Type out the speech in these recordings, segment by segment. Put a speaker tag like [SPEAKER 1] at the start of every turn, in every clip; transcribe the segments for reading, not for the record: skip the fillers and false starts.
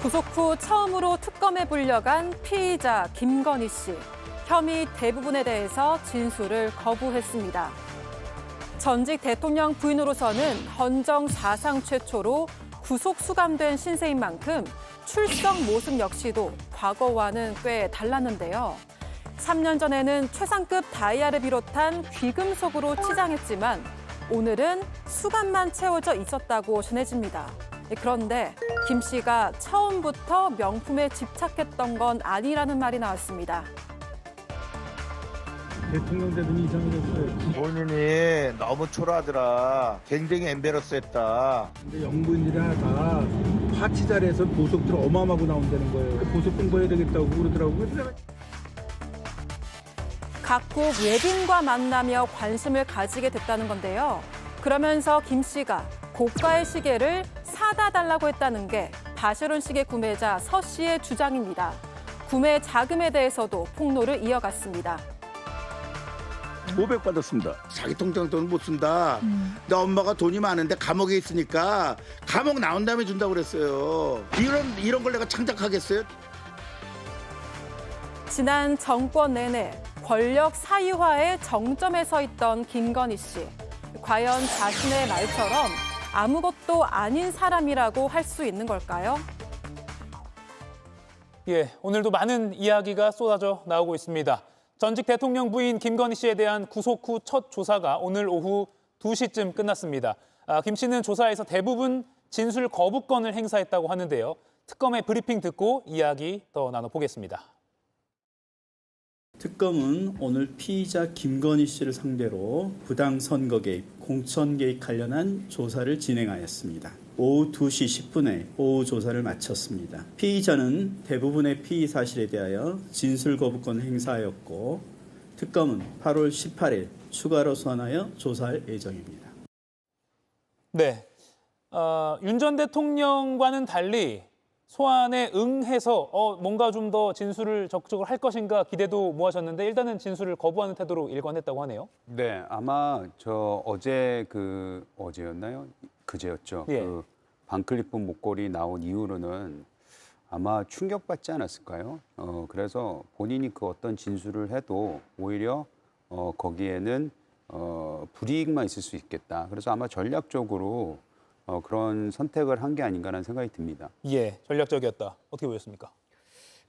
[SPEAKER 1] 구속 후 처음으로 특검에 불려간 피의자 김건희 씨. 혐의 대부분에 대해서 진술을 거부했습니다. 전직 대통령 부인으로서는 헌정 사상 최초로 구속 수감된 신세인 만큼 출석 모습 역시도 과거와는 꽤 달랐는데요. 3년 전에는 최상급 다이아를 비롯한 귀금속으로 치장했지만 오늘은 수갑만 채워져 있었다고 전해집니다. 그런데 김 씨가 처음부터 명품에 집착했던 건 아니라는 말이 나왔습니다.
[SPEAKER 2] 대통령 되더니 이상해졌어요.
[SPEAKER 3] 본인이 너무 초라하더라. 굉장히 엠베러스했다.
[SPEAKER 2] 근데 영분이라 다 파치잘해서 보석들 어마어마하고 나온다는 거예요. 보석 공부해야 되겠다고 그러더라고요. 그래서 내가
[SPEAKER 1] 각국 외빈과 만나며 관심을 가지게 됐다는 건데요. 그러면서 김 씨가 고가의 시계를 사다 달라고 했다는 게 바쉐론 시계 구매자 서 씨의 주장입니다. 구매 자금에 대해서도 폭로를 이어갔습니다.
[SPEAKER 4] 500 받았습니다. 자기 통장 돈을 못 쓴다. 근데 엄마가 돈이 많은데 감옥에 있으니까 감옥 나온 다음에 준다고 그랬어요. 이런 걸 내가 창작하겠어요?
[SPEAKER 1] 지난 정권 내내 권력 사유화의 정점에 서 있던 김건희 씨. 과연 자신의 말처럼 아무것도 아닌 사람이라고 할 수 있는 걸까요?
[SPEAKER 5] 예, 오늘도 많은 이야기가 쏟아져 나오고 있습니다. 전직 대통령 부인 김건희 씨에 대한 구속 후 첫 조사가 오늘 오후 2시쯤 끝났습니다. 김 씨는 조사에서 대부분 진술 거부권을 행사했다고 하는데요. 특검의 브리핑 듣고 이야기 더 나눠보겠습니다.
[SPEAKER 6] 특검은 오늘 피의자 김건희 씨를 상대로 부당 선거 개입, 공천 개입 관련한 조사를 진행하였습니다. 오후 2시 10분에 오후 조사를 마쳤습니다. 피의자는 대부분의 피의 사실에 대하여 진술 거부권을 행사하였고 특검은 8월 18일 추가로 소환하여 조사할 예정입니다.
[SPEAKER 5] 네, 윤 전 대통령과는 달리 소환에 응해서 뭔가 좀 더 진술을 적극적으로 할 것인가 기대도 모아졌는데 일단은 진술을 거부하는 태도로 일관했다고 하네요.
[SPEAKER 7] 네, 아마 어제였나요? 그제였죠.
[SPEAKER 5] 예.
[SPEAKER 7] 그 반클리프 목걸이 나온 이후로는 아마 충격받지 않았을까요? 그래서 본인이 그 어떤 진술을 해도 오히려 거기에는 불이익만 있을 수 있겠다. 그래서 아마 전략적으로 그런 선택을 한 게 아닌가라는 생각이 듭니다.
[SPEAKER 5] 예, 전략적이었다. 어떻게 보셨습니까?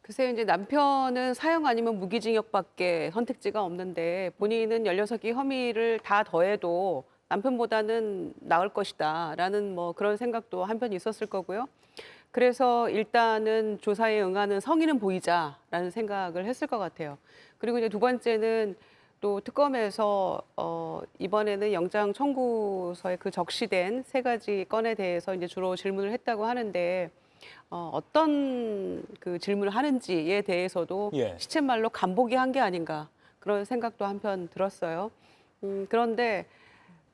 [SPEAKER 8] 글쎄요, 이제 남편은 사형 아니면 무기징역밖에 선택지가 없는데 본인은 16개 혐의를 다 더해도 남편보다는 나을 것이다라는 그런 생각도 한편 있었을 거고요. 그래서 일단은 조사에 응하는 성의는 보이자라는 생각을 했을 것 같아요. 그리고 이제 두 번째는 또 특검에서 이번에는 영장 청구서에 그 적시된 3가지 건에 대해서 이제 주로 질문을 했다고 하는데 어떤 그 질문을 하는지에 대해서도
[SPEAKER 5] 예.
[SPEAKER 8] 시쳇말로 간보기 한 게 아닌가 그런 생각도 한편 들었어요. 그런데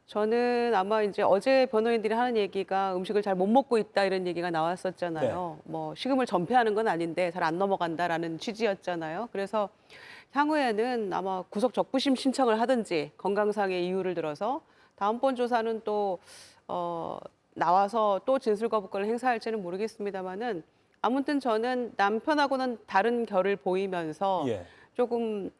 [SPEAKER 8] 저는 아마 이제 어제 변호인들이 하는 얘기가 음식을 잘 못 먹고 있다 이런 얘기가 나왔었잖아요. 식음을 전폐하는 건 아닌데 잘 안 넘어간다라는 취지였잖아요. 그래서 향후에는 아마 구속 적부심 신청을 하든지 건강상의 이유를 들어서 다음번 조사는 또 나와서 또 진술 거부권을 행사할지는 모르겠습니다만은 아무튼 저는 남편하고는 다른 결을 보이면서
[SPEAKER 5] 예.
[SPEAKER 8] 조금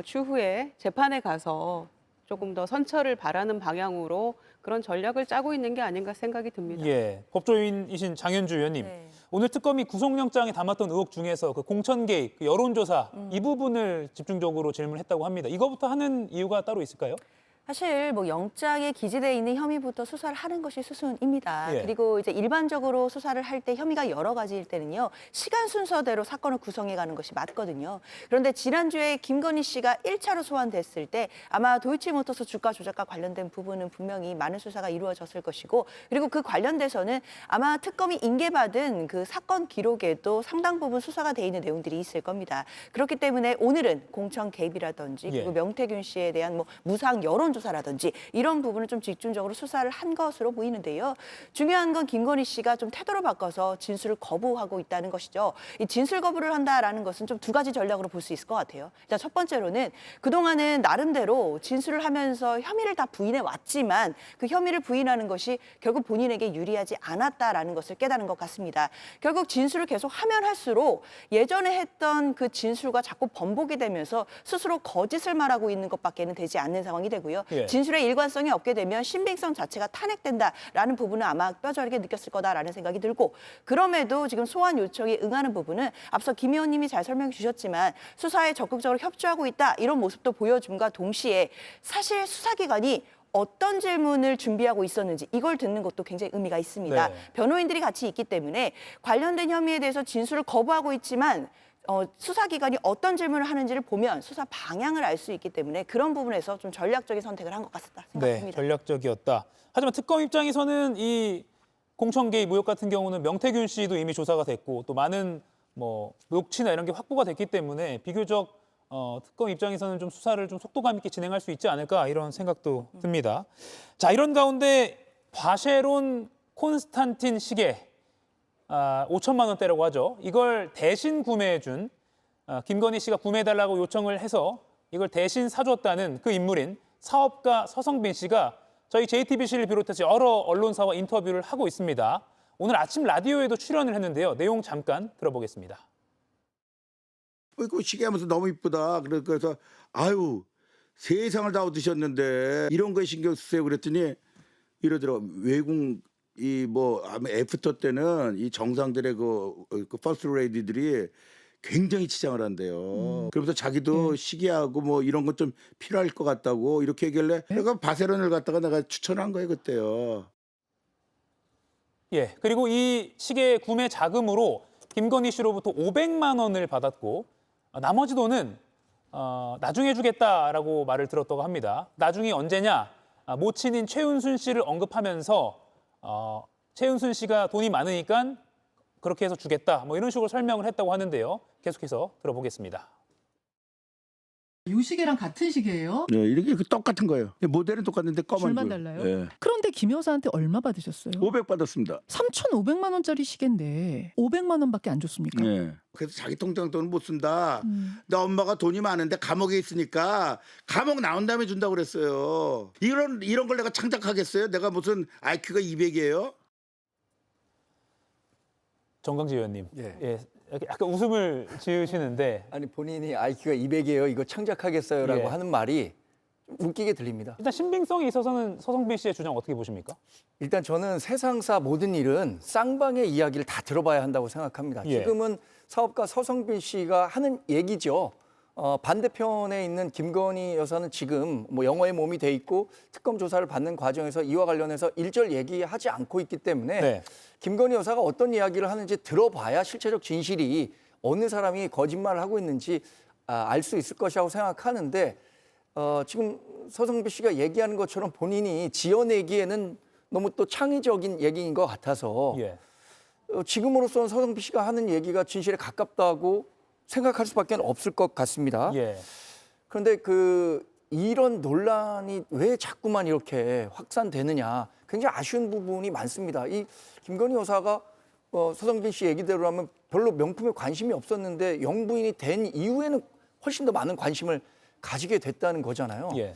[SPEAKER 8] 추후에 재판에 가서 조금 더 선처를 바라는 방향으로 그런 전략을 짜고 있는 게 아닌가 생각이 듭니다.
[SPEAKER 5] 예, 법조인이신 장현주 의원님.
[SPEAKER 1] 네.
[SPEAKER 5] 오늘 특검이 구속영장에 담았던 의혹 중에서 그 공천 개입, 그 여론조사 이 부분을 집중적으로 질문했다고 합니다. 이거부터 하는 이유가 따로 있을까요?
[SPEAKER 9] 사실 영장에 기재돼 있는 혐의부터 수사를 하는 것이 수순입니다.
[SPEAKER 5] 예.
[SPEAKER 9] 그리고 이제 일반적으로 수사를 할 때 혐의가 여러 가지일 때는요. 시간 순서대로 사건을 구성해 가는 것이 맞거든요. 그런데 지난주에 김건희 씨가 1차로 소환됐을 때 아마 도이치모터스 주가 조작과 관련된 부분은 분명히 많은 수사가 이루어졌을 것이고 그리고 그 관련돼서는 아마 특검이 인계받은 그 사건 기록에도 상당 부분 수사가 돼 있는 내용들이 있을 겁니다. 그렇기 때문에 오늘은 공천 개입이라든지 그리고
[SPEAKER 5] 예.
[SPEAKER 9] 명태균 씨에 대한 무상 여론 사건 조사라든지 이런 부분을 좀 집중적으로 수사를 한 것으로 보이는데요. 중요한 건 김건희 씨가 좀 태도를 바꿔서 진술을 거부하고 있다는 것이죠. 이 진술 거부를 한다라는 것은 좀 두 가지 전략으로 볼 수 있을 것 같아요. 일단 첫 번째로는 그동안은 나름대로 진술을 하면서 혐의를 다 부인해 왔지만 그 혐의를 부인하는 것이 결국 본인에게 유리하지 않았다라는 것을 깨달은 것 같습니다. 결국 진술을 계속 하면 할수록 예전에 했던 그 진술과 자꾸 번복이 되면서 스스로 거짓을 말하고 있는 것밖에는 되지 않는 상황이 되고요.
[SPEAKER 5] 예.
[SPEAKER 9] 진술의 일관성이 없게 되면 신빙성 자체가 탄핵된다라는 부분은 아마 뼈저리게 느꼈을 거다라는 생각이 들고, 그럼에도 지금 소환 요청에 응하는 부분은 앞서 김 의원님이 잘 설명해 주셨지만 수사에 적극적으로 협조하고 있다 이런 모습도 보여줌과 동시에 사실 수사기관이 어떤 질문을 준비하고 있었는지 이걸 듣는 것도 굉장히 의미가 있습니다.
[SPEAKER 5] 네.
[SPEAKER 9] 변호인들이 같이 있기 때문에 관련된 혐의에 대해서 진술을 거부하고 있지만 수사기관이 어떤 질문을 하는지를 보면 수사 방향을 알 수 있기 때문에 그런 부분에서 좀 전략적인 선택을 한 것 같다
[SPEAKER 5] 네,
[SPEAKER 9] 생각합니다.
[SPEAKER 5] 전략적이었다. 하지만 특검 입장에서는 이 공천 개입 의혹 같은 경우는 명태균 씨도 이미 조사가 됐고 또 많은 뭐 녹취나 이런 게 확보가 됐기 때문에 비교적 특검 입장에서는 좀 수사를 좀 속도감 있게 진행할 수 있지 않을까 이런 생각도 듭니다. 자, 이런 가운데 바쉐론 콘스탄틴 시계 5천만 원대라고 하죠. 이걸 대신 구매해준 김건희 씨가 구매해달라고 요청을 해서 이걸 대신 사줬다는 그 인물인 사업가 서성빈 씨가 저희 JTBC를 비롯해서 여러 언론사와 인터뷰를 하고 있습니다. 오늘 아침 라디오에도 출연을 했는데요. 내용 잠깐 들어보겠습니다.
[SPEAKER 4] 그 시계 하면서 너무 이쁘다. 그래서 아유 세상을 다 얻으셨는데 이런 거에 신경 쓰세요. 그랬더니 이러더라고. 외국 이뭐 애프터 때는 이 정상들의 그 퍼스트 레이디들이 굉장히 치장을 한대요. 그러면서 자기도 시기하고 뭐 이런 것 좀 필요할 것 같다고 이렇게 얘기할래. 내가 바세론을 갖다가 내가 추천한 거예요 그때요.
[SPEAKER 5] 예, 그리고 이 시계 구매 자금으로 김건희 씨로부터 500만 원을 받았고 나머지 돈은 나중에 주겠다라고 말을 들었다고 합니다. 나중이 언제냐? 모친인 최은순 씨를 언급하면서 최은순 씨가 돈이 많으니까 그렇게 해서 주겠다. 뭐 이런 식으로 설명을 했다고 하는데요. 계속해서 들어보겠습니다.
[SPEAKER 10] 이 시계랑 같은 시계예요?
[SPEAKER 4] 네, 이렇게 똑같은 거예요. 모델은 똑같은데 검은
[SPEAKER 10] 줄만
[SPEAKER 4] 줄.
[SPEAKER 10] 달라요?
[SPEAKER 4] 네.
[SPEAKER 10] 그런데 김 여사한테 얼마 받으셨어요?
[SPEAKER 4] 500 받았습니다.
[SPEAKER 10] 3,500만 원짜리 시계인데 500만 원밖에 안 줬습니까?
[SPEAKER 4] 네. 그래서 자기 통장 돈은 못 쓴다. 내 엄마가 돈이 많은데 감옥에 있으니까 감옥 나온 다음에 준다고 그랬어요. 이런 걸 내가 창작하겠어요? 내가 무슨 IQ가 200이에요?
[SPEAKER 5] 정강지 의원님,
[SPEAKER 11] 예.
[SPEAKER 5] 약간 웃음을 지으시는데
[SPEAKER 11] 아니 본인이 IQ가 200이에요. 이거 창작하겠어요라고
[SPEAKER 5] 예.
[SPEAKER 11] 하는 말이 좀 웃기게 들립니다.
[SPEAKER 5] 일단 신빙성에 있어서는 서성빈 씨의 주장 어떻게 보십니까?
[SPEAKER 11] 일단 저는 세상사 모든 일은 쌍방의 이야기를 다 들어봐야 한다고 생각합니다.
[SPEAKER 5] 예.
[SPEAKER 11] 지금은 사업가 서성빈 씨가 하는 얘기죠. 반대편에 있는 김건희 여사는 지금 뭐 영어에 몸이 돼 있고 특검 조사를 받는 과정에서 이와 관련해서 일절 얘기하지 않고 있기 때문에
[SPEAKER 5] 네.
[SPEAKER 11] 김건희 여사가 어떤 이야기를 하는지 들어봐야 실체적 진실이 어느 사람이 거짓말을 하고 있는지 알 수 있을 것이라고 생각하는데 지금 서성빈 씨가 얘기하는 것처럼 본인이 지어내기에는 너무 또 창의적인 얘기인 것 같아서
[SPEAKER 5] 예.
[SPEAKER 11] 지금으로서는 서성빈 씨가 하는 얘기가 진실에 가깝다고 생각할 수밖에 없을 것 같습니다.
[SPEAKER 5] 예.
[SPEAKER 11] 그런데 이런 논란이 왜 자꾸만 이렇게 확산되느냐 굉장히 아쉬운 부분이 많습니다. 이 김건희 여사가 서성빈 씨 얘기대로라면 별로 명품에 관심이 없었는데 영부인이 된 이후에는 훨씬 더 많은 관심을 가지게 됐다는 거잖아요.
[SPEAKER 5] 예.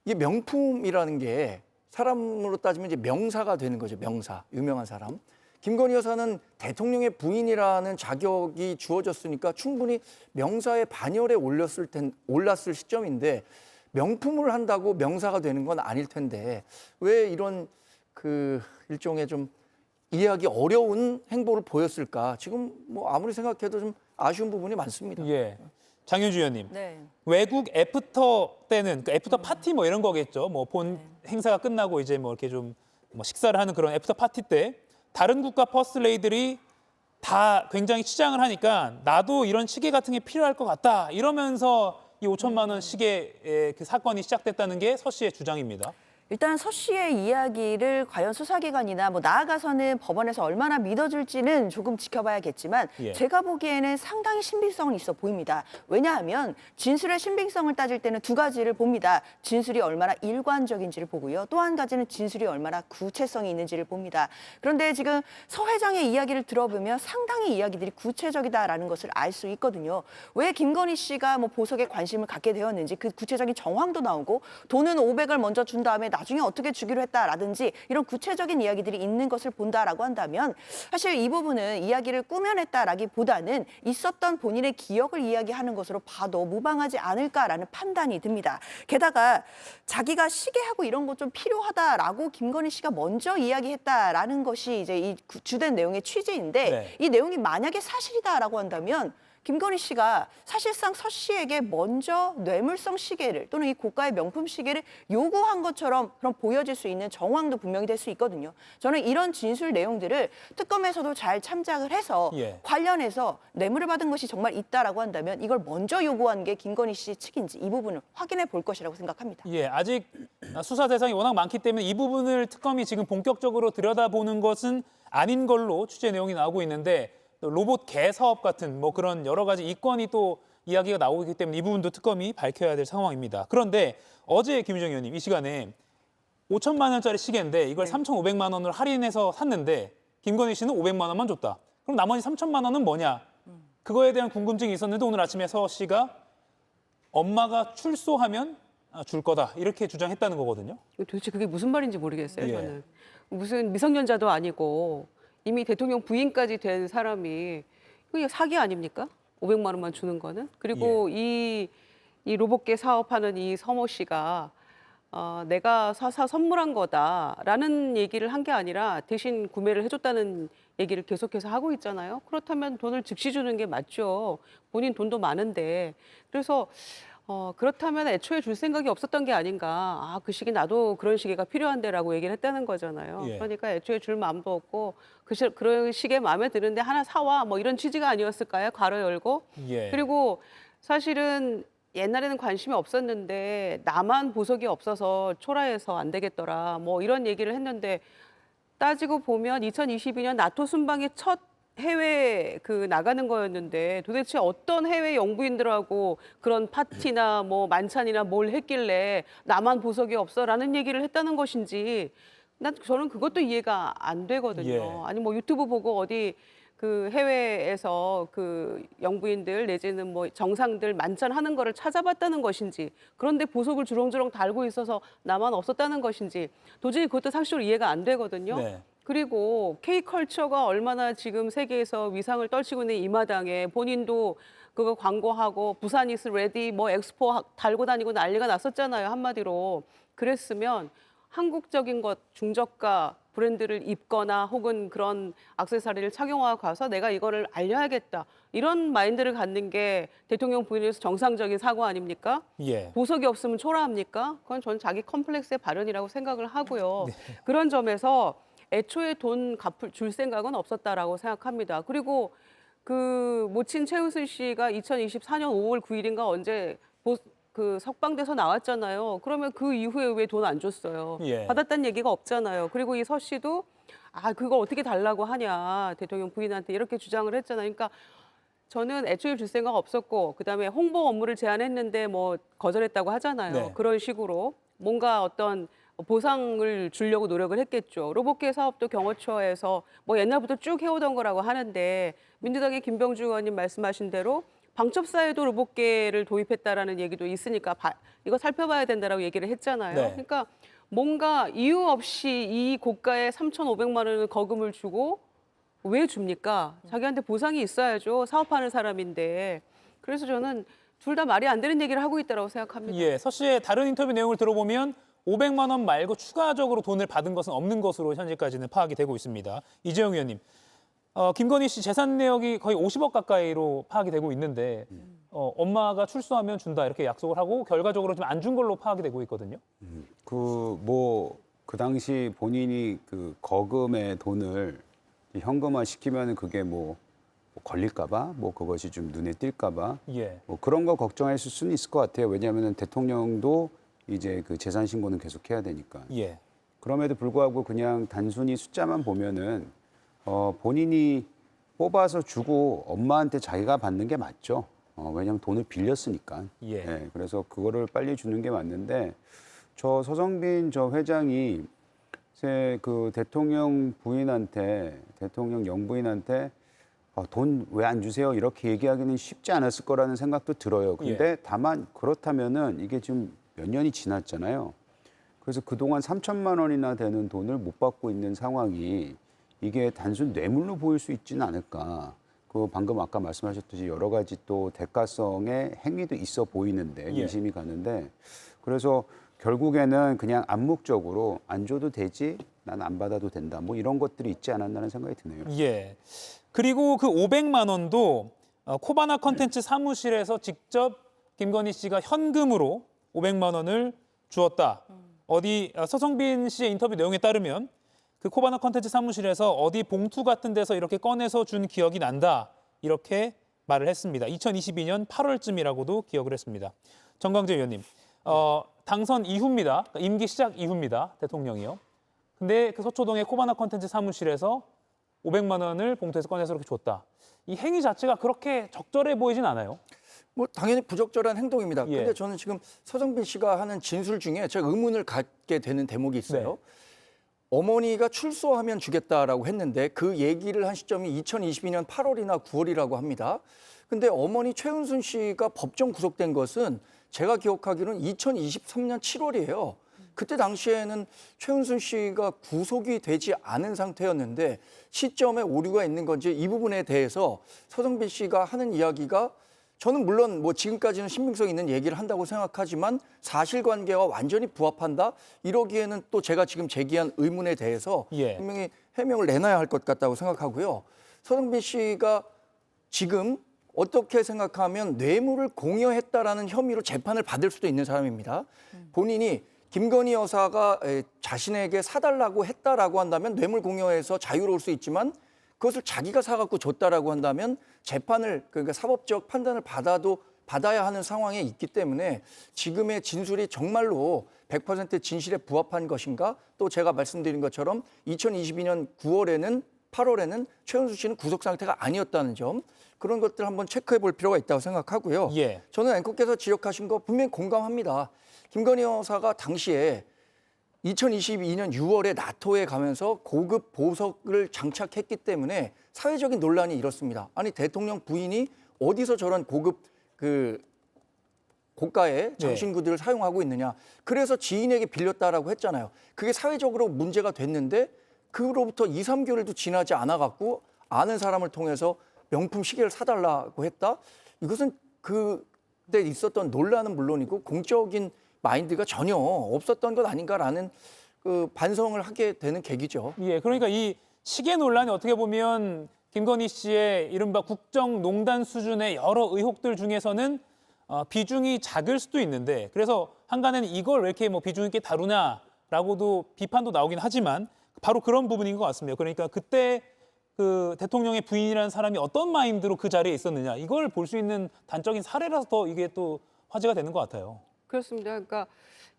[SPEAKER 11] 이게 명품이라는 게 사람으로 따지면 이제 명사가 되는 거죠. 명사, 유명한 사람. 김건희 여사는 대통령의 부인이라는 자격이 주어졌으니까 충분히 명사의 반열에 올랐을 시점인데 명품을 한다고 명사가 되는 건 아닐 텐데 왜 이런 일종의 좀 이해하기 어려운 행보를 보였을까? 지금 뭐 아무리 생각해도 좀 아쉬운 부분이 많습니다.
[SPEAKER 5] 예. 장윤주 의원님.
[SPEAKER 9] 네.
[SPEAKER 5] 외국 애프터 때는 애프터 파티 뭐 이런 거겠죠. 뭐 본 행사가 끝나고 이제 뭐 이렇게 좀 뭐 식사를 하는 그런 애프터 파티 때 다른 국가 퍼스트레이들이 다 굉장히 치장을 하니까 나도 이런 시계 같은 게 필요할 것 같다 이러면서 이 5천만 원 시계의 그 사건이 시작됐다는 게 서 씨의 주장입니다.
[SPEAKER 9] 일단 서 씨의 이야기를 과연 수사기관이나 뭐 나아가서는 법원에서 얼마나 믿어줄지는 조금 지켜봐야겠지만
[SPEAKER 5] 예.
[SPEAKER 9] 제가 보기에는 상당히 신빙성은 있어 보입니다. 왜냐하면 진술의 신빙성을 따질 때는 두 가지를 봅니다. 진술이 얼마나 일관적인지를 보고요. 또 한 가지는 진술이 얼마나 구체성이 있는지를 봅니다. 그런데 지금 서 회장의 이야기를 들어보면 상당히 이야기들이 구체적이다라는 것을 알 수 있거든요. 왜 김건희 씨가 뭐 보석에 관심을 갖게 되었는지 그 구체적인 정황도 나오고 돈은 500을 먼저 준 다음에 나중에 어떻게 주기로 했다라든지 이런 구체적인 이야기들이 있는 것을 본다라고 한다면 사실 이 부분은 이야기를 꾸며냈다라기보다는 있었던 본인의 기억을 이야기하는 것으로 봐도 무방하지 않을까라는 판단이 듭니다. 게다가 자기가 시계하고 이런 거 좀 필요하다라고 김건희 씨가 먼저 이야기했다라는 것이 이제 이 주된 내용의 취지인데
[SPEAKER 5] 네.
[SPEAKER 9] 이 내용이 만약에 사실이다라고 한다면 김건희 씨가 사실상 서 씨에게 먼저 뇌물성 시계를 또는 이 고가의 명품 시계를 요구한 것처럼 그럼 보여질 수 있는 정황도 분명히 될 수 있거든요. 저는 이런 진술 내용들을 특검에서도 잘 참작을 해서
[SPEAKER 5] 예.
[SPEAKER 9] 관련해서 뇌물을 받은 것이 정말 있다라고 한다면 이걸 먼저 요구한 게 김건희 씨 측인지 이 부분을 확인해 볼 것이라고 생각합니다.
[SPEAKER 5] 예, 아직 수사 대상이 워낙 많기 때문에 이 부분을 특검이 지금 본격적으로 들여다보는 것은 아닌 걸로 취재 내용이 나오고 있는데 로봇 개 사업 같은 뭐 그런 여러 가지 이권이 또 이야기가 나오고 있기 때문에 이 부분도 특검이 밝혀야 될 상황입니다. 그런데 어제 김유정 의원님 이 시간에 5천만 원짜리 시계인데 이걸 3,500만 원을 할인해서 샀는데 김건희 씨는 500만 원만 줬다. 그럼 나머지 3천만 원은 뭐냐? 그거에 대한 궁금증이 있었는데 오늘 아침에 서 씨가 엄마가 출소하면 줄 거다 이렇게 주장했다는 거거든요.
[SPEAKER 8] 도대체 그게 무슨 말인지 모르겠어요.
[SPEAKER 5] 예.
[SPEAKER 8] 저는 무슨 미성년자도 아니고 이미 대통령 부인까지 된 사람이 이거 사기 아닙니까? 500만 원만 주는 거는. 그리고 이 로봇계 사업하는 이 서모 씨가 내가 사서 선물한 거다라는 얘기를 한 게 아니라 대신 구매를 해줬다는 얘기를 계속해서 하고 있잖아요. 그렇다면 돈을 즉시 주는 게 맞죠. 본인 돈도 많은데. 그래서 그렇다면 애초에 줄 생각이 없었던 게 아닌가. 그 시기 나도 그런 시계가 필요한데라고 얘기를 했다는 거잖아요.
[SPEAKER 5] 예.
[SPEAKER 8] 그러니까 애초에 줄 마음도 없고 그런 시계 마음에 드는데 하나 사와 뭐 이런 취지가 아니었을까요? 괄호 열고.
[SPEAKER 5] 예.
[SPEAKER 8] 그리고 사실은 옛날에는 관심이 없었는데 나만 보석이 없어서 초라해서 안 되겠더라. 뭐 이런 얘기를 했는데 따지고 보면 2022년 나토 순방의 첫 해외 나가는 거였는데 도대체 어떤 해외 영부인들하고 그런 파티나 뭐 만찬이나 뭘 했길래 나만 보석이 없어라는 얘기를 했다는 것인지 저는 그것도 이해가 안 되거든요.
[SPEAKER 5] 예.
[SPEAKER 8] 아니 뭐 유튜브 보고 어디 해외에서 영부인들 내지는 뭐 정상들 만찬하는 거를 찾아봤다는 것인지 그런데 보석을 주렁주렁 달고 있어서 나만 없었다는 것인지 도저히 그것도 상식적으로 이해가 안 되거든요.
[SPEAKER 5] 네.
[SPEAKER 8] 그리고 K컬처가 얼마나 지금 세계에서 위상을 떨치고 있는 이 마당에 본인도 그거 광고하고 부산 이스 레디 뭐 엑스포 달고 다니고 난리가 났었잖아요. 한마디로. 그랬으면 한국적인 것 중저가 브랜드를 입거나 혹은 그런 액세서리를 착용하고 가서 내가 이거를 알려야겠다. 이런 마인드를 갖는 게 대통령 부인으로서 정상적인 사고 아닙니까?
[SPEAKER 5] 예.
[SPEAKER 8] 보석이 없으면 초라합니까? 그건 전 자기 컴플렉스의 발현이라고 생각을 하고요. 그런 점에서 애초에 돈 줄 생각은 없었다라고 생각합니다. 그리고 모친 최은순 씨가 2024년 5월 9일인가 언제 석방돼서 나왔잖아요. 그러면 그 이후에 왜 돈 안 줬어요?
[SPEAKER 5] 예.
[SPEAKER 8] 받았다는 얘기가 없잖아요. 그리고 이 서 씨도 그걸 어떻게 달라고 하냐. 대통령 부인한테 이렇게 주장을 했잖아요. 그러니까 저는 애초에 줄 생각 없었고 그다음에 홍보 업무를 제안했는데 뭐 거절했다고 하잖아요.
[SPEAKER 5] 네.
[SPEAKER 8] 그런 식으로 뭔가 어떤 보상을 주려고 노력을 했겠죠. 로봇계 사업도 경호처에서 뭐 옛날부터 쭉 해오던 거라고 하는데 민주당의 김병주 의원님 말씀하신 대로 방첩사에도 로봇계를 도입했다라는 얘기도 있으니까 이거 살펴봐야 된다라고 얘기를 했잖아요.
[SPEAKER 5] 네.
[SPEAKER 8] 그러니까 뭔가 이유 없이 이 고가의 3,500만 원을 거금을 주고 왜 줍니까? 자기한테 보상이 있어야죠. 사업하는 사람인데. 그래서 저는 둘 다 말이 안 되는 얘기를 하고 있다고 생각합니다.
[SPEAKER 5] 예, 서 씨의 다른 인터뷰 내용을 들어보면 500만 원 말고 추가적으로 돈을 받은 것은 없는 것으로 현재까지는 파악이 되고 있습니다. 이재용 의원님, 김건희 씨 재산 내역이 거의 50억 가까이로 파악이 되고 있는데 엄마가 출소하면 준다 이렇게 약속을 하고 결과적으로 좀 안 준 걸로 파악이 되고 있거든요.
[SPEAKER 7] 그 당시 본인이 거금의 돈을 현금화 시키면 그게 뭐 걸릴까봐, 뭐 그것이 좀 눈에 띌까봐,
[SPEAKER 5] 예.
[SPEAKER 7] 뭐 그런 거 걱정했을 수는 있을 것 같아요. 왜냐하면 대통령도 이제 그 재산 신고는 계속 해야 되니까.
[SPEAKER 5] 예.
[SPEAKER 7] 그럼에도 불구하고 그냥 단순히 숫자만 보면은 본인이 뽑아서 주고 엄마한테 자기가 받는 게 맞죠. 왜냐하면 돈을 빌렸으니까.
[SPEAKER 5] 예.
[SPEAKER 7] 그래서 그거를 빨리 주는 게 맞는데 저 서성빈 저 회장이 그 대통령 부인한테 대통령 영부인한테 돈 왜 안 주세요 이렇게 얘기하기는 쉽지 않았을 거라는 생각도 들어요. 근데 다만 그렇다면은 이게 지금 몇 년이 지났잖아요. 그래서 그동안 3천만 원이나 되는 돈을 못 받고 있는 상황이 이게 단순 뇌물로 보일 수 있지는 않을까. 그 방금 아까 말씀하셨듯이 여러 가지 또 대가성의 행위도 있어 보이는데 의심이 가는데 그래서 결국에는 그냥 암묵적으로 안 줘도 되지, 난 안 받아도 된다. 뭐 이런 것들이 있지 않았나는 생각이 드네요.
[SPEAKER 5] 예. 그리고 그 500만 원도 코바나 컨텐츠 사무실에서 직접 김건희 씨가 현금으로 500만 원을 주었다. 서성빈 씨의 인터뷰 내용에 따르면 그 코바나 컨텐츠 사무실에서 어디 봉투 같은 데서 이렇게 꺼내서 준 기억이 난다. 이렇게 말을 했습니다. 2022년 8월쯤이라고도 기억을 했습니다. 정광재 의원님, 당선 이후입니다. 그러니까 임기 시작 이후입니다. 대통령이요. 근데 그 서초동의 코바나 컨텐츠 사무실에서 500만 원을 봉투에서 꺼내서 이렇게 줬다. 이 행위 자체가 그렇게 적절해 보이진 않아요.
[SPEAKER 11] 뭐 당연히 부적절한 행동입니다.
[SPEAKER 5] 예.
[SPEAKER 11] 근데 저는 지금 서성빈 씨가 하는 진술 중에 제가 의문을 갖게 되는 대목이 있어요.
[SPEAKER 5] 네.
[SPEAKER 11] 어머니가 출소하면 주겠다라고 했는데 그 얘기를 한 시점이 2022년 8월이나 9월이라고 합니다. 근데 어머니 최은순 씨가 법정 구속된 것은 제가 기억하기로는 2023년 7월이에요. 그때 당시에는 최은순 씨가 구속이 되지 않은 상태였는데 시점에 오류가 있는 건지 이 부분에 대해서 서성빈 씨가 하는 이야기가 저는 물론 뭐 지금까지는 신빙성 있는 얘기를 한다고 생각하지만 사실관계와 완전히 부합한다? 이러기에는 또 제가 지금 제기한 의문에 대해서 분명히 해명을 내놔야 할 것 같다고 생각하고요. 서성빈 씨가 지금 어떻게 생각하면 뇌물을 공여했다라는 혐의로 재판을 받을 수도 있는 사람입니다. 본인이 김건희 여사가 자신에게 사달라고 했다라고 한다면 뇌물 공여에서 자유로울 수 있지만 그것을 자기가 사갖고 줬다라고 한다면 재판을 그러니까 사법적 판단을 받아야 하는 상황에 있기 때문에 지금의 진술이 정말로 100% 진실에 부합한 것인가? 또 제가 말씀드린 것처럼 2022년 8월에는 최은수 씨는 구속 상태가 아니었다는 점 그런 것들 한번 체크해 볼 필요가 있다고 생각하고요. 저는 앵커께서 지적하신 거 분명히 공감합니다. 김건희 여사가 당시에 2022년 6월에 나토에 가면서 고급 보석을 장착했기 때문에 사회적인 논란이 일었습니다. 아니 대통령 부인이 어디서 저런 고급 고가의 장신구들을 사용하고 있느냐. 그래서 지인에게 빌렸다라고 했잖아요. 그게 사회적으로 문제가 됐는데 그로부터 2, 3개월도 지나지 않아 갖고 아는 사람을 통해서 명품 시계를 사달라고 했다. 이것은 그때 있었던 논란은 물론이고 공적인 마인드가 전혀 없었던 것 아닌가라는 반성을 하게 되는 계기죠.
[SPEAKER 5] 그러니까 이 시계 논란이 어떻게 보면 김건희 씨의 이른바 국정농단 수준의 여러 의혹들 중에서는 비중이 작을 수도 있는데 그래서 한간에는 이걸 왜 이렇게 뭐 비중 있게 다루냐라고도 비판도 나오긴 하지만 바로 그런 부분인 것 같습니다. 그러니까 그때 그 대통령의 부인이라는 사람이 어떤 마인드로 그 자리에 있었느냐 이걸 볼 수 있는 단적인 사례라서 더 이게 또 화제가 되는 것 같아요.
[SPEAKER 8] 그렇습니다. 그러니까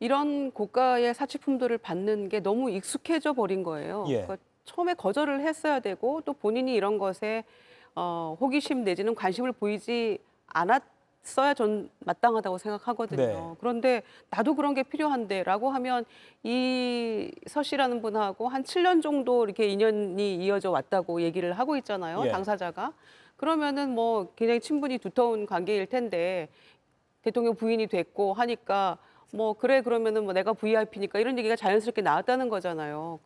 [SPEAKER 8] 이런 고가의 사치품들을 받는 게 너무 익숙해져 버린 거예요. 그러니까 처음에 거절을 했어야 되고 또 본인이 이런 것에 호기심 내지는 관심을 보이지 않았어야 전 마땅하다고 생각하거든요. 그런데 나도 그런 게 필요한데라고 하면 이 서 씨라는 분하고 한 7년 정도 이렇게 인연이 이어져 왔다고 얘기를 하고 있잖아요. 당사자가. 그러면은 뭐 굉장히 친분이 두터운 관계일 텐데 대통령 부인이 됐고 하니까 뭐 그래 그러면은 뭐 내가 VIP니까 이런 얘기가 자연스럽게 나왔다는 거잖아요.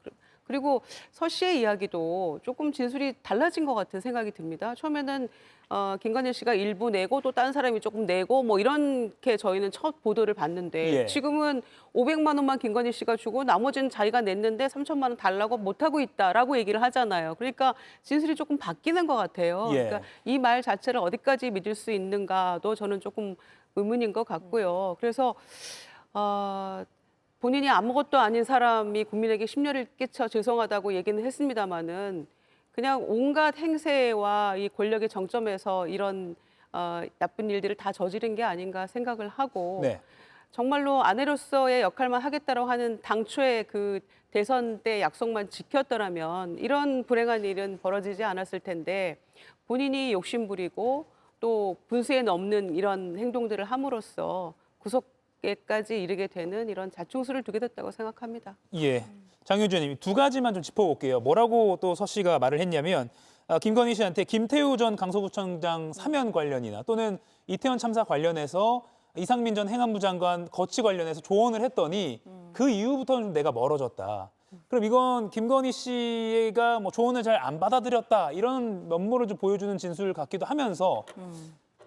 [SPEAKER 8] 그리고 서 씨의 이야기도 조금 진술이 달라진 것 같은 생각이 듭니다. 처음에는 김건희 씨가 일부 내고 또 다른 사람이 조금 내고 뭐 이렇게 저희는 첫 보도를 봤는데 지금은 500만 원만 김건희 씨가 주고 나머지는 자기가 냈는데 3천만 원 달라고 못하고 있다라고 얘기를 하잖아요. 그러니까 진술이 조금 바뀌는 것 같아요. 그러니까 이 말 자체를 어디까지 믿을 수 있는가도 저는 조금 의문인 것 같고요. 그래서 본인이 아무것도 아닌 사람이 국민에게 심려를 끼쳐 죄송하다고 얘기는 했습니다마는 그냥 온갖 행세와 이 권력의 정점에서 이런 나쁜 일들을 다 저지른 게 아닌가 생각을 하고 정말로 아내로서의 역할만 하겠다고 하는 당초의 그 대선 때 약속만 지켰더라면 이런 불행한 일은 벌어지지 않았을 텐데 본인이 욕심부리고 또 분수에 넘는 이런 행동들을 함으로써 구속에까지 이르게 되는 이런 자충수를 두게 됐다고 생각합니다.
[SPEAKER 5] 예, 장윤주 의원님 두 가지만 좀 짚어볼게요. 뭐라고 또 서 씨가 말을 했냐면 김건희 씨한테 김태우 전 강서구청장 사면 관련이나 또는 이태원 참사 관련해서 이상민 전 행안부 장관 거취 관련해서 조언을 했더니 그 이후부터는 좀 내가 멀어졌다. 그럼 이건 김건희 씨가 뭐 조언을 잘 안 받아들였다 이런 면모를 좀 보여주는 진술 같기도 하면서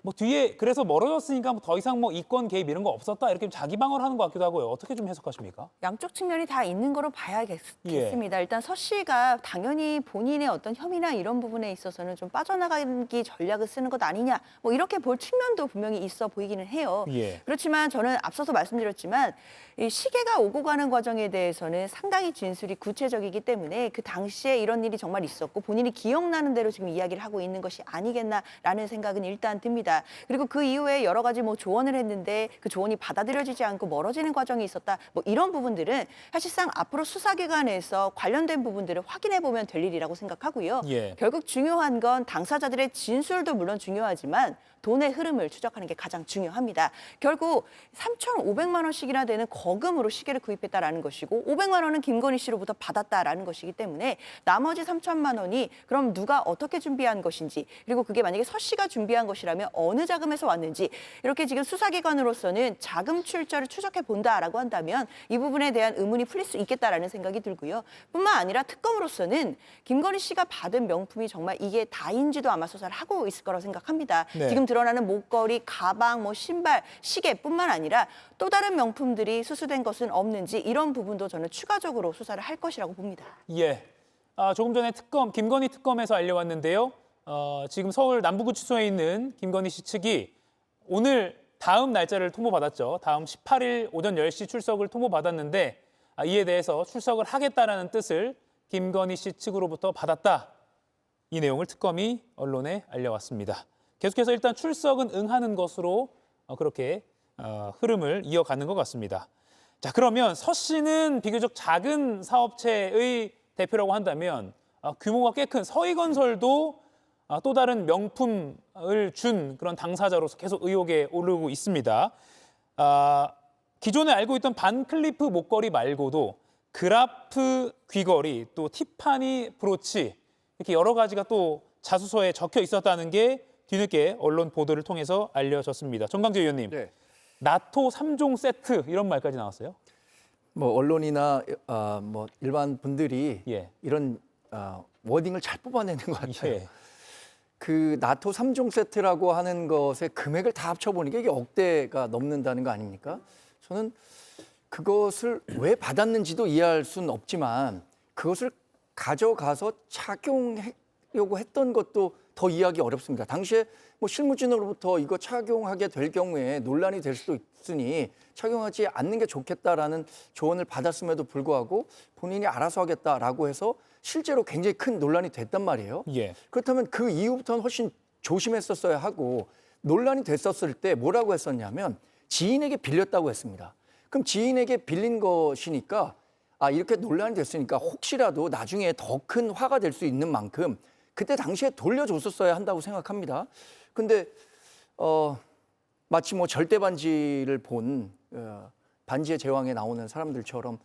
[SPEAKER 5] 뭐 뒤에 그래서 멀어졌으니까 뭐 더 이상 뭐 이권 개입 이런 거 없었다 이렇게 좀 자기 방어를 하는 것 같기도 하고요. 어떻게 좀 해석하십니까?
[SPEAKER 9] 양쪽 측면이 다 있는 거로 봐야겠습니다.
[SPEAKER 5] 예.
[SPEAKER 9] 일단 서 씨가 당연히 본인의 어떤 혐의나 이런 부분에 있어서는 좀 빠져나가기 전략을 쓰는 것 아니냐 뭐 이렇게 볼 측면도 분명히 있어 보이기는 해요.
[SPEAKER 5] 예.
[SPEAKER 9] 그렇지만 저는 앞서서 말씀드렸지만 이 시계가 오고 가는 과정에 대해서는 상당히 진술이 구체적이기 때문에 그 당시에 이런 일이 정말 있었고 본인이 기억나는 대로 지금 이야기를 하고 있는 것이 아니겠나라는 생각은 일단 듭니다. 그리고 그 이후에 여러 가지 뭐 조언을 했는데 그 조언이 받아들여지지 않고 멀어지는 과정이 있었다. 뭐 이런 부분들은 사실상 앞으로 수사기관에서 관련된 부분들을 확인해 보면 될 일이라고 생각하고요.
[SPEAKER 5] 예.
[SPEAKER 9] 결국 중요한 건 당사자들의 진술도 물론 중요하지만 돈의 흐름을 추적하는 게 가장 중요합니다. 결국 3,500만 원씩이나 되는 거금으로 시계를 구입했다라는 것이고 500만 원은 김건희 씨로부터 받았다라는 것이기 때문에 나머지 3천만 원이 그럼 누가 어떻게 준비한 것인지 그리고 그게 만약에 서 씨가 준비한 것이라면 어느 자금에서 왔는지 이렇게 지금 수사기관으로서는 자금 출처를 추적해 본다라고 한다면 이 부분에 대한 의문이 풀릴 수 있겠다라는 생각이 들고요. 뿐만 아니라 특검으로서는 김건희 씨가 받은 명품이 정말 이게 다인지도 아마 수사를 하고 있을 거라고 생각합니다.
[SPEAKER 5] 네.
[SPEAKER 9] 지금 드러나는 목걸이, 가방, 뭐 신발, 시계뿐만 아니라 또 다른 명품들이 수수된 것은 없는지 이런 부분도 저는 추가적으로 수사를 할 것이라고 봅니다.
[SPEAKER 5] 예. 조금 전에 김건희 특검에서 알려왔는데요. 지금 서울 남부구치소에 있는 김건희 씨 측이 오늘 다음 날짜를 통보받았죠. 다음 18일 오전 10시 출석을 통보받았는데 이에 대해서 출석을 하겠다라는 뜻을 김건희 씨 측으로부터 받았다. 이 내용을 특검이 언론에 알려왔습니다. 계속해서 일단 출석은 응하는 것으로 그렇게 흐름을 이어가는 것 같습니다. 자, 그러면 서 씨는 비교적 작은 사업체의 대표라고 한다면 규모가 꽤 큰 서희건설도 또 다른 명품을 준 그런 당사자로서 계속 의혹에 오르고 있습니다. 기존에 알고 있던 반클리프 목걸이 말고도 그라프 귀걸이, 또 티파니 브로치 이렇게 여러 가지가 또 자수서에 적혀 있었다는 게 뒤늦게 언론 보도를 통해서 알려졌습니다. 정강재 의원님,
[SPEAKER 11] 네.
[SPEAKER 5] 나토 3종 세트 이런 말까지 나왔어요?
[SPEAKER 11] 뭐 언론이나 뭐 일반 분들이
[SPEAKER 5] 예.
[SPEAKER 11] 이런 워딩을 잘 뽑아내는 것 같아요.
[SPEAKER 5] 예.
[SPEAKER 11] 그 나토 3종 세트라고 하는 것의 금액을 다 합쳐보니까 이게 억대가 넘는다는 거 아닙니까? 저는 그것을 왜 받았는지도 이해할 수는 없지만 그것을 가져가서 착용하려고 했던 것도 더 이해하기 어렵습니다. 당시에 뭐 실무진으로부터 이거 착용하게 될 경우에 논란이 될 수도 있으니 착용하지 않는 게 좋겠다라는 조언을 받았음에도 불구하고 본인이 알아서 하겠다라고 해서 실제로 굉장히 큰 논란이 됐단 말이에요.
[SPEAKER 5] 예.
[SPEAKER 11] 그렇다면 그 이후부터는 훨씬 조심했었어야 하고 논란이 됐었을 때 뭐라고 했었냐면 지인에게 빌렸다고 했습니다. 그럼 지인에게 빌린 것이니까 이렇게 논란이 됐으니까 혹시라도 나중에 더 큰 화가 될 수 있는 만큼 그때 당시에 돌려줬었어야 한다고 생각합니다. 근데 마치 뭐 절대 반지를 본 반지의 제왕에 나오는 사람들처럼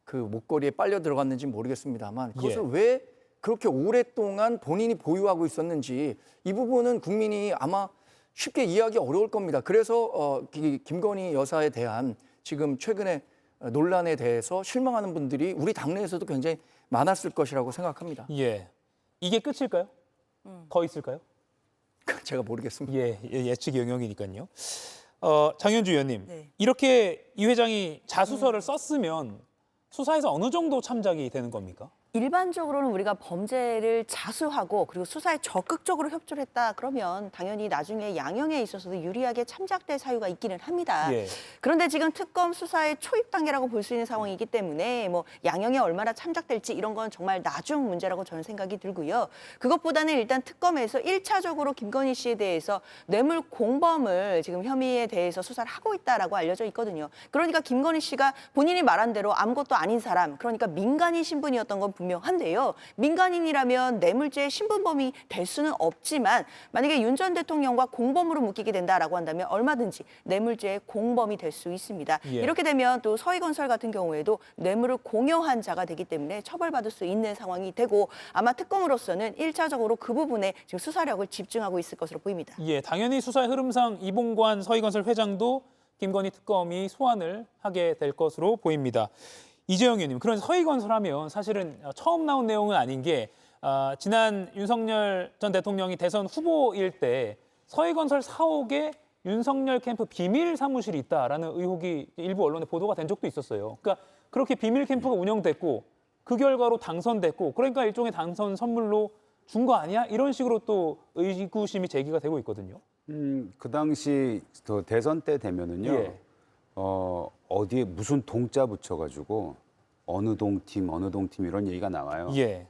[SPEAKER 11] 그 목걸이에 빨려 들어갔는지 모르겠습니다만 그것을 왜 그렇게 오랫동안 본인이 보유하고 있었는지 이 부분은 국민이 아마 쉽게 이해하기 어려울 겁니다. 그래서 김건희 여사에 대한 지금 최근에 논란에 대해서 실망하는 분들이 우리 당내에서도 굉장히 많았을 것이라고 생각합니다.
[SPEAKER 5] 예. 이게 끝일까요? 더 있을까요?
[SPEAKER 11] 제가 모르겠습니다.
[SPEAKER 5] 예측 영역이니까요. 장현주 의원님,
[SPEAKER 9] 네.
[SPEAKER 5] 이렇게 이 회장이 자수서를 썼으면 수사에서 어느 정도 참작이 되는 겁니까?
[SPEAKER 9] 일반적으로는 우리가 범죄를 자수하고 그리고 수사에 적극적으로 협조를 했다 그러면 당연히 나중에 양형에 있어서도 유리하게 참작될 사유가 있기는 합니다.
[SPEAKER 5] 예.
[SPEAKER 9] 그런데 지금 특검 수사의 초입 단계라고 볼 수 있는 상황이기 때문에 뭐 양형에 얼마나 참작될지 이런 건 정말 나중 문제라고 저는 생각이 들고요. 그것보다는 일단 특검에서 1차적으로 김건희 씨에 대해서 뇌물 공범을 지금 혐의에 대해서 수사를 하고 있다라고 알려져 있거든요. 그러니까 김건희 씨가 본인이 말한 대로 아무것도 아닌 사람, 그러니까 민간인 신분이었던 건 분명한데요. 민간인이라면 뇌물죄의 신분범이 될 수는 없지만 만약에 윤 전 대통령과 공범으로 묶이게 된다라고 한다면 얼마든지 뇌물죄의 공범이 될 수 있습니다.
[SPEAKER 5] 예.
[SPEAKER 9] 이렇게 되면 또 서희건설 같은 경우에도 뇌물을 공여한 자가 되기 때문에 처벌받을 수 있는 상황이 되고 아마 특검으로서는 1차적으로 그 부분에 지금 수사력을 집중하고 있을 것으로 보입니다.
[SPEAKER 5] 예, 당연히 수사의 흐름상 이봉관 서희건설 회장도 김건희 특검이 소환을 하게 될 것으로 보입니다. 이재영 의원님, 그런 서희건설하면 사실은 처음 나온 내용은 아닌 게 지난 윤석열 전 대통령이 대선 후보일 때 서희건설 사옥에 윤석열 캠프 비밀 사무실이 있다라는 의혹이 일부 언론에 보도가 된 적도 있었어요. 그러니까 그렇게 비밀 캠프가 운영됐고 그 결과로 당선됐고 그러니까 일종의 당선 선물로 준 거 아니야? 이런 식으로 또 의구심이 제기가 되고 있거든요.
[SPEAKER 7] 그 당시 그 대선 때 되면은요.
[SPEAKER 5] 예.
[SPEAKER 7] 어디에 무슨 동자 붙여가지고 어느 동팀 이런 얘기가 나와요.
[SPEAKER 5] 예.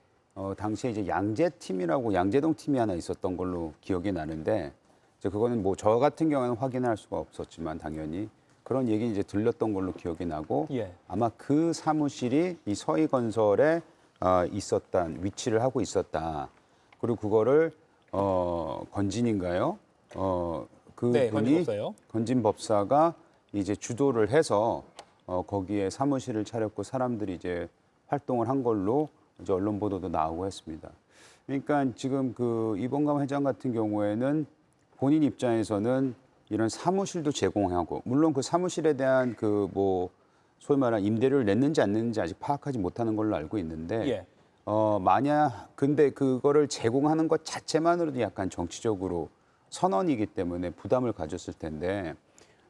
[SPEAKER 7] 당시에 이제 양재팀이라고 양재동 팀이 하나 있었던 걸로 기억이 나는데 이제 그거는 뭐 저 같은 경우는 확인할 수가 없었지만 당연히 그런 얘기 이제 들렸던 걸로 기억이 나고
[SPEAKER 5] 예.
[SPEAKER 7] 아마 그 사무실이 이 서희건설에 있었던 위치를 하고 있었다. 그리고 그거를 건진인가요? 그
[SPEAKER 5] 네,
[SPEAKER 7] 분이
[SPEAKER 5] 건진법사요.
[SPEAKER 7] 건진법사가 이제 주도를 해서 거기에 사무실을 차렸고 사람들이 이제 활동을 한 걸로 이제 언론 보도도 나오고 했습니다. 그러니까 지금 그 이봉관 회장 같은 경우에는 본인 입장에서는 이런 사무실도 제공하고 물론 그 사무실에 대한 그 뭐 소위 말하는 임대료를 냈는지 안 냈는지 아직 파악하지 못하는 걸로 알고 있는데
[SPEAKER 5] 예.
[SPEAKER 7] 만약 근데 그거를 제공하는 것 자체만으로도 약간 정치적으로 선언이기 때문에 부담을 가졌을 텐데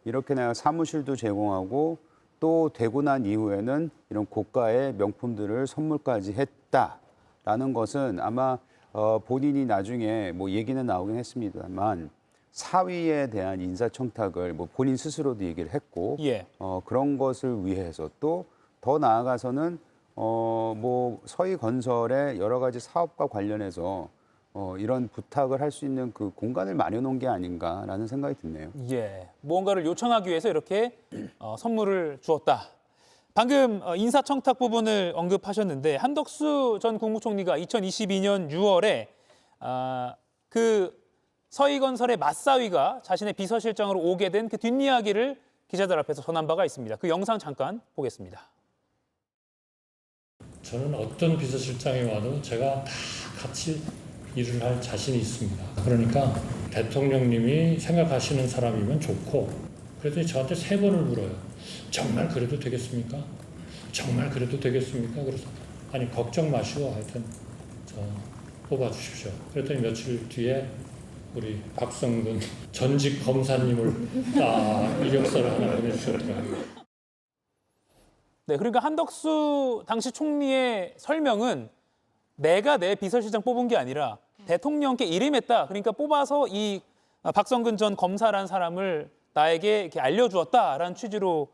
[SPEAKER 7] 이렇게 내가 사무실도 제공하고 또 되고 난 이후에는 이런 고가의 명품들을 선물까지 했다라는 것은 아마 본인이 나중에 뭐 얘기는 나오긴 했습니다만 사위에 대한 인사청탁을 뭐 본인 스스로도 얘기를 했고
[SPEAKER 5] 예.
[SPEAKER 7] 그런 것을 위해서 또 더 나아가서는 뭐 서희건설의 여러 가지 사업과 관련해서 이런 부탁을 할 수 있는 그 공간을 마련한 게 아닌가라는 생각이 드네요.
[SPEAKER 5] 예, 무언가를 요청하기 위해서 이렇게 선물을 주었다. 방금 인사청탁 부분을 언급하셨는데 한덕수 전 국무총리가 2022년 6월에 그 서희건설의 맞사위가 자신의 비서실장으로 오게 된 그 뒷이야기를 기자들 앞에서 전한 바가 있습니다. 그 영상 잠깐 보겠습니다.
[SPEAKER 12] 저는 어떤 비서실장이 와도 제가 다 같이 일을 할 자신이 있습니다. 그러니까 대통령님이 생각하시는 사람이면 좋고 그랬더니 저한테 3번을 물어요. 정말 그래도 되겠습니까? 정말 그래도 되겠습니까? 그래서 아니 걱정 마시고 하여튼 저 뽑아주십시오. 그랬더니 며칠 뒤에 우리 박성근 전직 검사님을 이력서를 하나 보내주셨더라고요.
[SPEAKER 5] 네, 그러니까 한덕수 당시 총리의 설명은 내가 내 비서실장 뽑은 게 아니라 대통령께 일임했다. 그러니까 뽑아서 이 박성근 전 검사라는 사람을 나에게 이렇게 알려주었다라는 취지로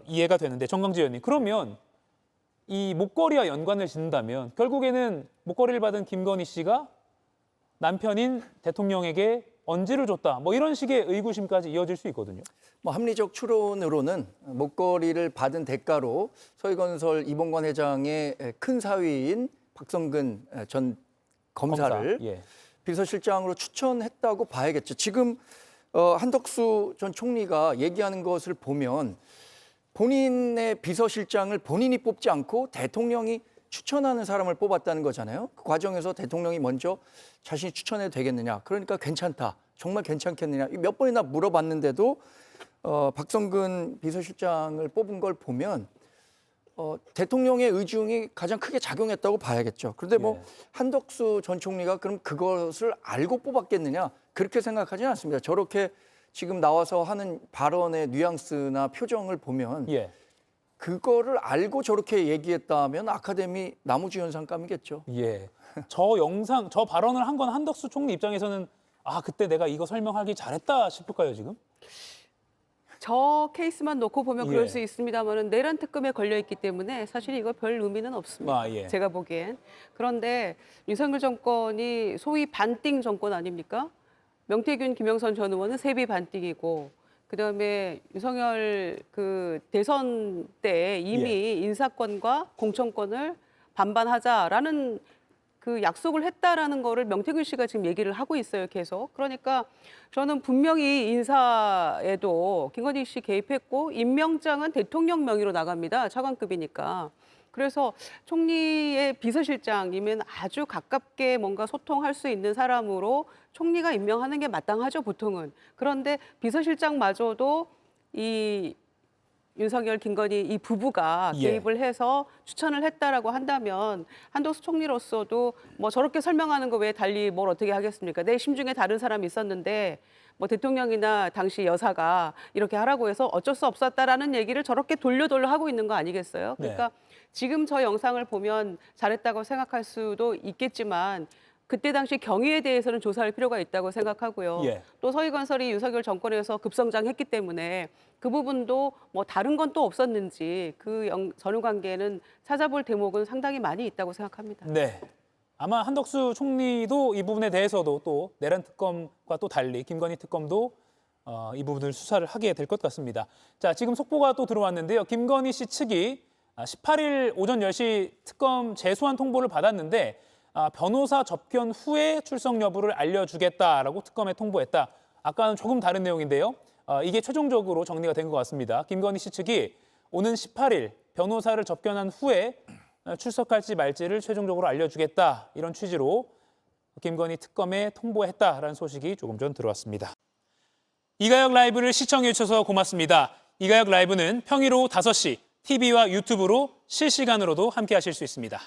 [SPEAKER 5] 이해가 되는데 정강지 의원님, 그러면 이 목걸이와 연관을 짓는다면 결국에는 목걸이를 받은 김건희 씨가 남편인 대통령에게 언지를 줬다. 뭐 이런 식의 의구심까지 이어질 수 있거든요.
[SPEAKER 11] 뭐 합리적 추론으로는 목걸이를 받은 대가로 서희건설 이봉관 회장의 큰 사위인 박성근 전 검사를
[SPEAKER 5] 검사, 예.
[SPEAKER 11] 비서실장으로 추천했다고 봐야겠죠. 지금 한덕수 전 총리가 얘기하는 것을 보면 본인의 비서실장을 본인이 뽑지 않고 대통령이 추천하는 사람을 뽑았다는 거잖아요. 그 과정에서 대통령이 먼저 자신이 추천해도 되겠느냐. 그러니까 괜찮다. 정말 괜찮겠느냐. 몇 번이나 물어봤는데도 박성근 비서실장을 뽑은 걸 보면 대통령의 의중이 가장 크게 작용했다고 봐야겠죠. 그런데 뭐
[SPEAKER 5] 예.
[SPEAKER 11] 한덕수 전 총리가 그럼 그것을 알고 뽑았겠느냐. 그렇게 생각하지는 않습니다. 저렇게 지금 나와서 하는 발언의 뉘앙스나 표정을 보면
[SPEAKER 5] 예.
[SPEAKER 11] 그거를 알고 저렇게 얘기했다면 아카데미 나무주연상감이겠죠.
[SPEAKER 5] 예. 저 발언을 한 건 한덕수 총리 입장에서는 그때 내가 이거 설명하기 잘했다 싶을까요, 지금?
[SPEAKER 8] 저 케이스만 놓고 보면 그럴
[SPEAKER 5] 예.
[SPEAKER 8] 수 있습니다만은 내란 특검에 걸려 있기 때문에 사실 이거 별 의미는 없습니다.
[SPEAKER 5] 예.
[SPEAKER 8] 제가 보기엔. 그런데 윤석열 정권이 소위 반띵 정권 아닙니까? 명태균, 김영선 전 의원은 세비 반띵이고, 그다음에 윤석열 그 대선 때 이미 인사권과 공천권을 반반하자라는 그 약속을 했다라는 거를 명태균 씨가 지금 얘기를 하고 있어요, 계속. 그러니까 저는 분명히 인사에도 김건희 씨 개입했고, 임명장은 대통령 명의로 나갑니다. 차관급이니까. 그래서 총리의 비서실장이면 아주 가깝게 뭔가 소통할 수 있는 사람으로 총리가 임명하는 게 마땅하죠, 보통은. 그런데 비서실장마저도 이 윤석열, 김건희 이 부부가 개입을 해서 추천을 했다라고 한다면 한덕수 총리로서도 뭐 저렇게 설명하는 거 외에 달리 뭘 어떻게 하겠습니까? 내 심중에 다른 사람이 있었는데 뭐 대통령이나 당시 여사가 이렇게 하라고 해서 어쩔 수 없었다라는 얘기를 저렇게 돌려 하고 있는 거 아니겠어요? 그러니까 지금 저 영상을 보면 잘했다고 생각할 수도 있겠지만 그때 당시 경위에 대해서는 조사할 필요가 있다고 생각하고요. 또 서희건설이 윤석열 정권에서 급성장했기 때문에 그 부분도 뭐 다른 건 또 없었는지 그 전후 관계는 찾아볼 대목은 상당히 많이 있다고 생각합니다.
[SPEAKER 5] 네. 아마 한덕수 총리도 이 부분에 대해서도 또 내란 특검과 또 달리 김건희 특검도 이 부분을 수사를 하게 될 것 같습니다. 자, 지금 속보가 또 들어왔는데요. 김건희 씨 측이 18일 오전 10시 특검 재소환 통보를 받았는데 변호사 접견 후에 출석 여부를 알려주겠다라고 특검에 통보했다. 아까는 조금 다른 내용인데요. 이게 최종적으로 정리가 된 것 같습니다. 김건희 씨 측이 오는 18일 변호사를 접견한 후에 출석할지 말지를 최종적으로 알려주겠다. 이런 취지로 김건희 특검에 통보했다라는 소식이 조금 전 들어왔습니다. 이가혁 라이브를 시청해 주셔서 고맙습니다. 이가혁 라이브는 평일 오후 5시 TV와 유튜브로 실시간으로도 함께 하실 수 있습니다.